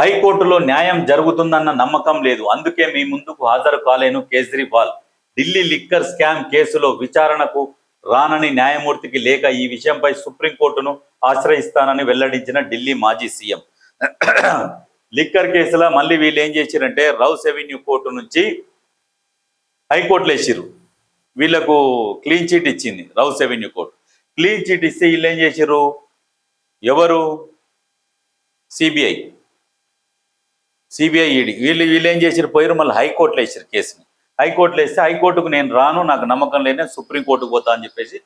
హైకోర్టులో న్యాయం జరుగుతుందన్న నమ్మకం లేదు, అందుకే మీ ముందుకు హాజరు కాలేను కేజ్రీవాల్. ఢిల్లీ లిక్కర్ స్కామ్ కేసులో విచారణకు రానని న్యాయమూర్తికి లేక ఈ విషయంపై సుప్రీంకోర్టును ఆశ్రయిస్తానని వెల్లడించిన ఢిల్లీ మాజీ సీఎం. లిక్కర్ కేసులో మళ్ళీ వీళ్ళు ఏం చేశారంటే రౌస్ ఎవెన్యూ కోర్టు నుంచి హైకోర్టులో వేసిర్రు. వీళ్లకు క్లీన్ చీట్ ఇచ్చింది Rouse Avenue court. Clean chit ఇస్తే వీళ్ళు ఏం చేసిర్రు, ఎవరు సిబిఐ ఈడీ వీళ్ళు ఏం చేసారు, పోయారు మళ్ళీ హైకోర్టులో వేసారు కేసుని. హైకోర్టులో వేస్తే హైకోర్టుకు నేను రాను, నాకు నమ్మకం లేని సుప్రీంకోర్టుకు పోతా అని చెప్పేసి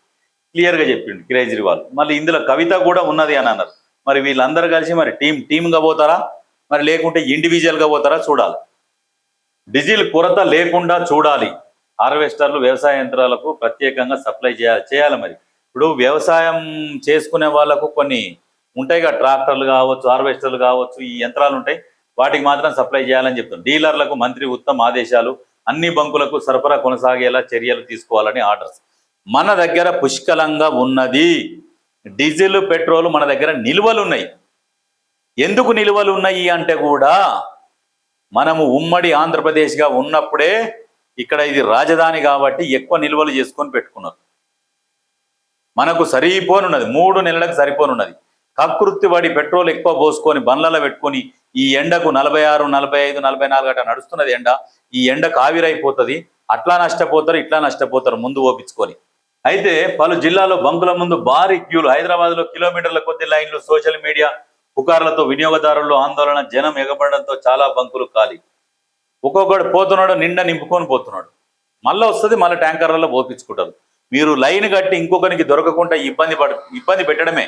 క్లియర్గా చెప్పిండు కేజ్రీవాల్. మళ్ళీ ఇందులో కవిత కూడా ఉన్నది అని అన్నారు. మరి వీళ్ళందరూ కలిసి మరి టీమ్గా పోతారా, మరి లేకుంటే ఇండివిజువల్గా పోతారా చూడాలి. డీజిల్ కొరత లేకుండా చూడాలి. హార్వెస్టర్లు వ్యవసాయ యంత్రాలకు ప్రత్యేకంగా సప్లై చేయాలి. మరి ఇప్పుడు వ్యవసాయం చేసుకునే వాళ్ళకు కొన్ని ఉంటాయి కదా, ట్రాక్టర్లు కావచ్చు, హార్వెస్టర్లు కావచ్చు, ఈ యంత్రాలు ఉంటాయి, వాటికి మాత్రం సప్లై చేయాలని చెప్తాం. డీలర్లకు మంత్రి ఉత్తమ ఆదేశాలు, అన్ని బంకులకు సరఫరా కొనసాగేలా చర్యలు తీసుకోవాలని ఆర్డర్స్. మన దగ్గర పుష్కలంగా ఉన్నది డీజిల్, పెట్రోల్ మన దగ్గర నిల్వలు ఉన్నాయి. ఎందుకు నిల్వలు ఉన్నాయి అంటే కూడా మనము ఉమ్మడి ఆంధ్రప్రదేశ్గా ఉన్నప్పుడే ఇక్కడ ఇది రాజధాని కాబట్టి ఎక్కువ నిల్వలు చేసుకొని పెట్టుకున్నారు. మనకు సరిపోనున్నది, 3 నెలలకు సరిపోనున్నది. కకృతి పడి పెట్రోల్ ఎక్కువ పోసుకొని బండ్లలో పెట్టుకొని ఈ ఎండకు 46, 45, 44 అట్లా నడుస్తున్నది ఎండ. ఈ ఎండకు ఆవిరైపోతుంది. అట్లా నష్టపోతారు, ఇట్లా నష్టపోతారు ముందు ఓపించుకొని. అయితే పలు జిల్లాలో బంకుల ముందు భారీ క్యూలు, హైదరాబాద్లో కిలోమీటర్ల కొద్ది లైన్లు, సోషల్ మీడియా పుకార్లతో వినియోగదారుల్లో ఆందోళన, జనం ఎగబడడంతో చాలా బంకులు ఖాళీ. ఒక్కొక్కడు పోతున్నాడు, నిండా నింపుకొని పోతున్నాడు. మళ్ళీ వస్తుంది, మళ్ళీ ట్యాంకర్లలో పోపించుకుంటారు. మీరు లైన్ కట్టి ఇంకొకరికి దొరకకుండా ఇబ్బంది పెట్టడమే.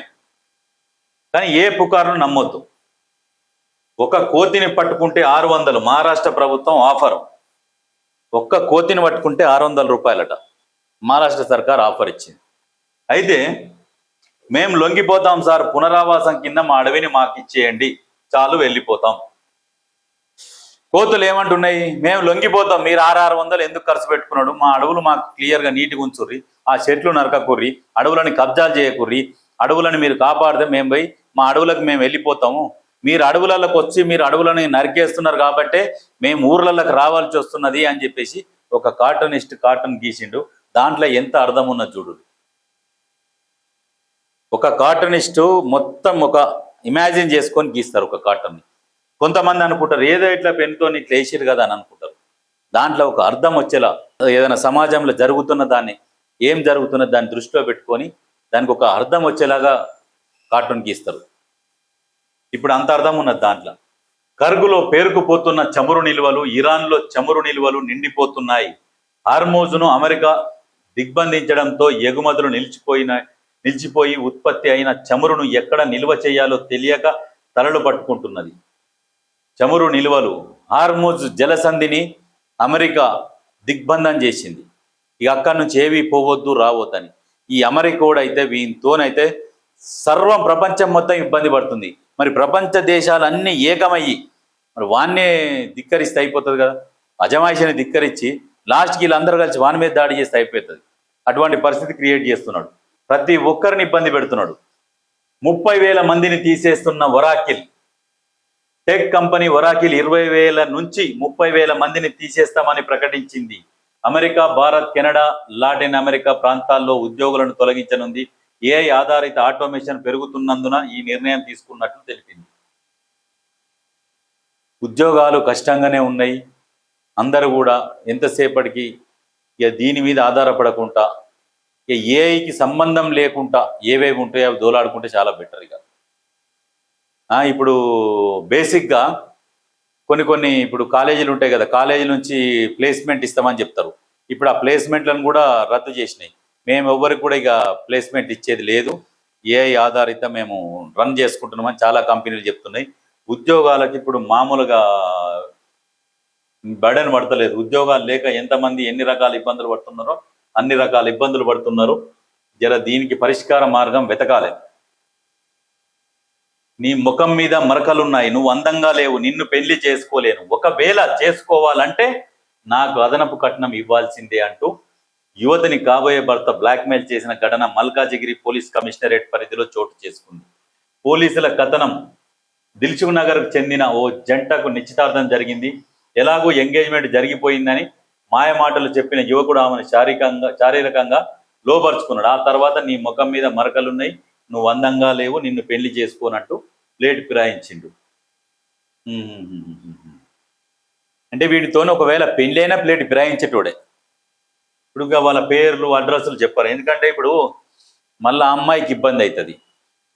కానీ ఏ పుకార్ను నమ్మొద్దు. ఒక కోతిని పట్టుకుంటే 600, మహారాష్ట్ర ప్రభుత్వం ఆఫర్. ఒక్క కోతిని పట్టుకుంటే 600 రూపాయలట మహారాష్ట్ర సర్కార్ ఆఫర్ ఇచ్చింది. అయితే మేము లొంగిపోతాం సార్, పునరావాసం కింద మా అడవిని మాకు ఇచ్చేయండి చాలు, వెళ్ళిపోతాం. కోతులు ఏమంటున్నాయి, మేము లొంగిపోతాం, మీరు 600 ఎందుకు ఖర్చు పెట్టుకున్నాడు, మా అడవులు మాకు క్లియర్గా నీట్గా ఉంచుర్రి, ఆ చెట్లు నరకకుర్రి, అడవులని కబ్జాలు చేయకుర్రి, అడవులను మీరు కాపాడితే మేము పోయి మా అడవులకు మేము వెళ్ళిపోతాము. మీరు అడవులలోకి వచ్చి మీరు అడవులని నరికేస్తున్నారు కాబట్టే మేము ఊర్లలోకి రావాల్సి వస్తున్నది అని చెప్పేసి ఒక కార్టూన్ గీసిండు. దాంట్లో ఎంత అర్థం ఉన్నది చూడు. ఒక కార్టూనిస్టు మొత్తం ఒక ఇమాజిన్ చేసుకొని గీస్తారు ఒక కార్టూన్ని. కొంతమంది అనుకుంటారు ఏదో ఇట్లా పెన్తో ఇట్లా వేసిరు కదా అని అనుకుంటారు. దాంట్లో ఒక అర్థం వచ్చేలా ఏదైనా సమాజంలో జరుగుతున్న దాన్ని, ఏం జరుగుతున్న దాన్ని దృష్టిలో పెట్టుకొని దానికి ఒక అర్థం వచ్చేలాగా కార్టూన్ గీస్తారు. ఇప్పుడు అంత అర్థం ఉన్నది దాంట్లో. కర్గులో పేరుకుపోతున్న చమురు నిల్వలు, ఇరాన్లో చమురు నిల్వలు నిండిపోతున్నాయి. హార్మోజును అమెరికా దిగ్బంధించడంతో ఎగుమతులు నిలిచిపోయి ఉత్పత్తి అయిన చమురును ఎక్కడ నిల్వ చేయాలో తెలియక తలలు పట్టుకుంటున్నది. చమురు నిల్వలు, హార్మోజ్ జలసంధిని అమెరికా దిగ్బంధం చేసింది. ఇక అక్కడి నుంచి ఏవి పోవద్దు రావద్దని. ఈ అమెరికా కూడా అయితే వీనితోనైతే సర్వం ప్రపంచం మొత్తం ఇబ్బంది పడుతుంది. మరి ప్రపంచ దేశాలన్నీ ఏకమయ్యి మరి వాన్నే ధిక్కరిస్తే అయిపోతుంది కదా. అజమాయిషిని ధిక్కరించి లాస్ట్కి వీళ్ళందరూ కలిసి వాని మీద దాడి చేస్తే అయిపోతుంది. అటువంటి పరిస్థితి క్రియేట్ చేస్తున్నాడు. ప్రతి ఒక్కరిని ఇబ్బంది పెడుతున్నాడు. 30,000 మందిని తీసేస్తున్న ఒరాకిల్ టెక్ కంపెనీ ఒరాకిల్ 20,000 నుంచి 30,000 మందిని తీసేస్తామని ప్రకటించింది. America, Bharat, Canada, Latin America ప్రాంతాల్లో ఉద్యోగులను తొలగించనుంది. ఏఐ ఆధారిత ఆటోమేషన్ పెరుగుతున్నందున ఈ నిర్ణయం తీసుకున్నట్లు తెలిపింది. ఉద్యోగాలు కష్టంగానే ఉన్నాయి. అందరూ కూడా ఎంతసేపటికి ఇక దీని మీద ఆధారపడకుండా ఇక ఏఐకి సంబంధం లేకుండా ఏవేవి ఉంటాయో అవి దోలాడుకుంటే చాలా బెటర్. ఇక ఇప్పుడు బేసిక్గా కొన్ని ఇప్పుడు కాలేజీలు ఉంటాయి కదా, కాలేజీ నుంచి ప్లేస్మెంట్ ఇస్తామని చెప్తారు. ఇప్పుడు ఆ ప్లేస్మెంట్లను కూడా రద్దు చేసినాయి. మేము ఎవరికి కూడా ఇక ప్లేస్మెంట్ ఇచ్చేది లేదు, ఏఐ ఆధారిత మేము రన్ చేసుకుంటున్నామని చాలా కంపెనీలు చెప్తున్నాయి. ఉద్యోగాలకు ఇప్పుడు మామూలుగా బర్డెన్ పడతలేదు. ఉద్యోగాలు లేక ఎంతమంది ఎన్ని రకాల ఇబ్బందులు పడుతున్నారో అన్ని రకాల ఇబ్బందులు పడుతున్నారు. దీనికి పరిష్కార మార్గం వెతకాలి. నీ ముఖం మీద మరకలున్నాయి, నువ్వు అందంగా లేవు, నిన్ను పెళ్లి చేసుకోలేను, ఒకవేళ చేసుకోవాలంటే నాకు అదనపు కట్నం ఇవ్వాల్సిందే అంటూ యువతిని కాబోయే భర్త బ్లాక్మెయిల్ చేసిన ఘటన మల్కాజిగిరి పోలీస్ కమిషనరేట్ పరిధిలో చోటు చేసుకుంది. పోలీసుల కథనం దిల్సుఖ్ నగర్కు చెందిన ఓ జంటకు నిశ్చితార్థం జరిగింది. ఎలాగో ఎంగేజ్మెంట్ జరిగిపోయిందని మాయమాటలు చెప్పిన యువకుడు ఆమెను శారీరకంగా లోపరుచుకున్నాడు. ఆ తర్వాత నీ ముఖం మీద మరకలున్నాయి, నువ్వు అందంగా లేవు, నిన్ను పెళ్లి చేసుకోనట్టు ప్లేట్ ఫిరాయించిండు. అంటే వీటితోనే ఒకవేళ పెళ్ళైనా ప్లేట్ ఫిరాయించేటోడే. ఇప్పుడు వాళ్ళ పేర్లు అడ్రస్లు చెప్పారు. ఎందుకంటే ఇప్పుడు మళ్ళీ అమ్మాయికి ఇబ్బంది అవుతుంది.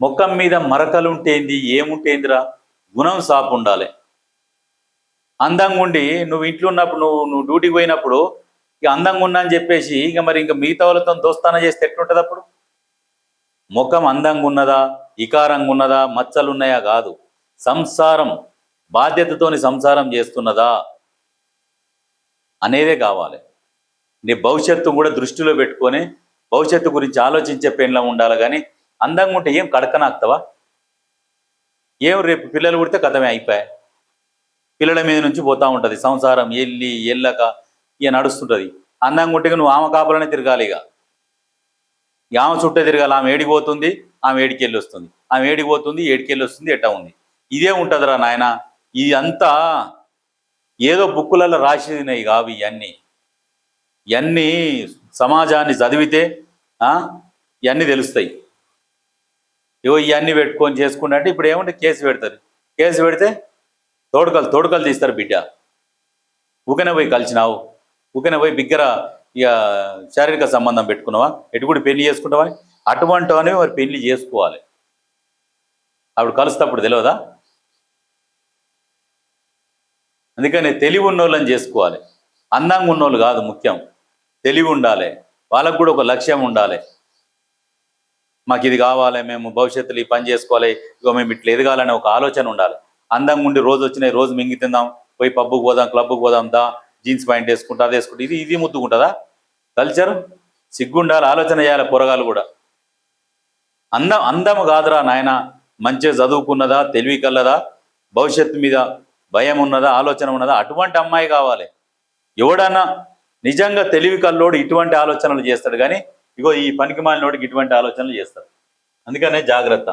ముఖం మీద మరకలు ఉంటేంది, ఏముంటేందిరా, గుణం సాపు ఉండాలి. అందంగా ఉండి నువ్వు ఇంట్లో ఉన్నప్పుడు నువ్వు డ్యూటీకి పోయినప్పుడు ఇక అందంగా ఉన్నా అని చెప్పేసి ఇంకా మిగతా వాళ్ళతో దోస్తాన చేస్తే ఎట్లుంటుంది? అప్పుడు ముఖం అందంగా ఉన్నదా, ఇకారంగా ఉన్నదా, మచ్చలు ఉన్నాయా కాదు, సంసారం బాధ్యతతోని సంసారం చేస్తున్నదా అనేదే కావాలి. నీ భవిష్యత్తు కూడా దృష్టిలో పెట్టుకొని భవిష్యత్తు గురించి ఆలోచించే పెళ్ళం ఉండాలి. కానీ అందంగా ఉంటే ఏం కడకనాక్తావా? ఏం రేపు పిల్లలు పుడితే కథమే అయిపోయాయి. పిల్లల మీద నుంచి పోతూ ఉంటుంది సంసారం, ఎల్లక ఇక నడుస్తుంటుంది. అందంగా ఉంటే నువ్వు ఆమె కాపులనే తిరగాలి. ఇక ఆమె చుట్టే తిరగాలి. ఆమె ఏడిపోతుంది, ఆమె ఏడికెళ్ళి వస్తుంది, ఆమె ఏడిపోతుంది, ఏడికెళ్ళి వస్తుంది, ఎట్టా ఉంది. ఇదే ఉంటుందిరా నాయన. ఇది అంతా ఏదో బుక్కులలో రాసినవి కావు. ఇవన్నీ సమాజాన్ని చదివితే ఇవన్నీ తెలుస్తాయి. ఇవన్నీ పెట్టుకొని చేసుకుంటే ఇప్పుడు ఏమంటే కేసు పెడతారు. కేసు పెడితే తోడుకలు తీస్తారు. బిడ్డ ఊకనే పోయి కలిసినావు, ఊకనే పోయి బిగ్గర ఇక శారీరక సంబంధం పెట్టుకున్నావా, ఎటుకుడు పెళ్లి చేసుకుంటావా, అటువంటి అనేవి మరి పెళ్లి చేసుకోవాలి. అప్పుడు కలుస్తప్పుడు తెలియదా? అందుకని తెలివి ఉన్నోళ్ళని చేసుకోవాలి. అందంగా ఉన్నోళ్ళు కాదు ముఖ్యం, తెలివి ఉండాలి. వాళ్ళకు కూడా ఒక లక్ష్యం ఉండాలి. మాకు ఇది కావాలి, మేము భవిష్యత్తులో ఈ పని చేసుకోవాలి, ఇగో మేము ఇట్లా ఎదగాలనే ఒక ఆలోచన ఉండాలి. అందంగా ఉండి రోజు వచ్చినాయి, రోజు మింగి తిందాం, పోయి పబ్బుకు పోదాం, క్లబ్కు పోదాం, జీన్స్ ప్యాంట్ వేసుకుంటా, అది వేసుకుంటా, ఇది ముద్దుకుంటుందా కల్చర్? సిగ్గుండాలి, ఆలోచన చేయాలి. పొరగాలు కూడా అందం కాదురా నాయన, మంచిగా చదువుకున్నదా, తెలివి కల్లదా, భవిష్యత్తు మీద భయం ఉన్నదా, ఆలోచన ఉన్నదా, అటువంటి అమ్మాయి కావాలి. ఎవడన్నా నిజంగా తెలివి కల్లోడు ఇటువంటి ఆలోచనలు చేస్తాడు. కానీ ఇగో ఈ పనికి మాలినోడికి ఇటువంటి ఆలోచనలు చేస్తాడు. అందుకనే జాగ్రత్త.